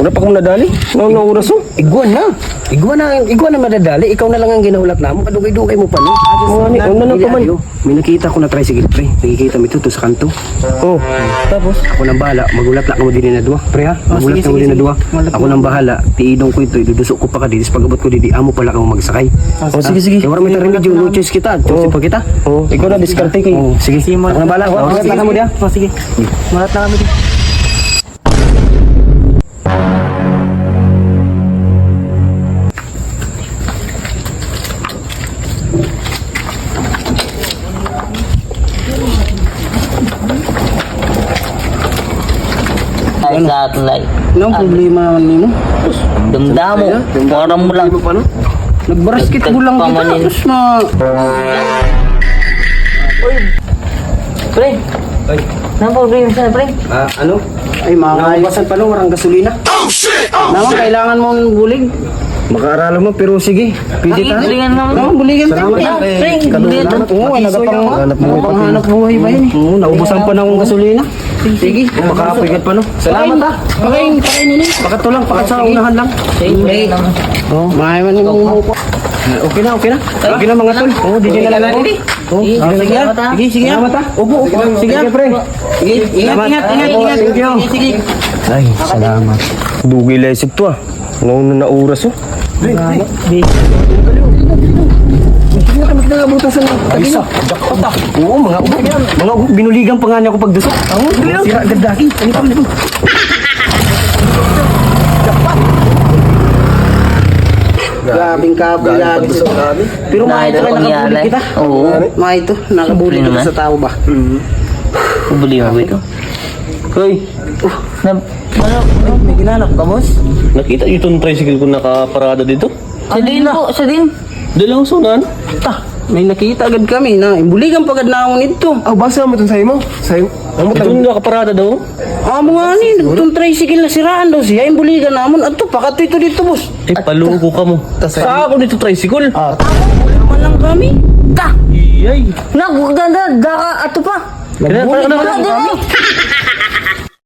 Wala pa akong nadali. Na oras oh. Iguan na madadali. Ikaw na lang ang ginahulap na mo. Kadugay-dugay mo pa no. Una na pa man. May nakita ko na tricycle pre. Nakikita mo ito to sa kanto. Oh. Tapos? Ako nang bahala. Magulat na mo din na duwa. Pre ha? Magulat na mo din na duwa. Ako nang bahala. Tiidong ko ito. Idudusok ko pa ka dito. Pagabot ko dito. Amo pala kang magsakay. Oh, sige. Kaya wala may tarinig yung no choice kita. Choice pa kita. Oh. Ikaw na diskarte kay. Sige. Ako nang bahala. Magulat na mo diya. Sige. Marat na kami din. Exactly. Anong problema naman nimo? Damdamo. Parang mo lang. Nagbasketball lang kita. Pamanin. Tapos na... Pre. Nang problema siya, pre. Ano? Ay, mga iwasan pa no, warang gasolina. Oh, shit! Naman, kailangan mong bulig. Makaaralan mo, pero sige. Pwede ta. Buligan naman. Oo, buligan ta. Salamat, pre. Salamat. Oo, ay nagapanghanap buhay ba yun eh? Oo, naubusan pa na akong gasolina. Sige, makapigat pa no. Salamat ha. Pakain nini. Pakat to lang, pakat sa unahan lang. Pre. Oo, mahay man yung upo. Okay na. Okay na mga tol. Oo, di na lang ako. Oo, sige. Salamat ha. Upo. Sige, pre. Sige, ingat. Thank you. Sige. Ay, salamat. Dugay lesip to ah. Ngayon na oras oh. Hindi na kami kinakabutan sa tabi niyo. Jackpot ah. Oo, mga ubo, binuligan pa nga niya ako pagdusok. Oo, sira agad daki. Ano pa? Grabing grabe. Pero mga ito nakabuli kita. Oo. Mga ito, nakabuli kita naman. sa tao ba? Buli mo ba ito? Hoy, May ginanap ka, boss? nakita niyo itong tricycle ko nakaparada dito? Sa din po, sa din. Dalang sunan. May nakita agad kami na imbuligan pagad na ako nito. Oh, basa mo itong sa'yo mo? Sa'yo? Ito nakaparada daw? Amo nga ni, itong tricycle na siraan daw siya, imbuligan namon. Ato, pakato ito dito, boss. Eh, paluko ka mo. Sa ako dito tricycle. Naman lang kami. Ta! Iyay. Nagdaka, ato pa. Kaya Wala din eh.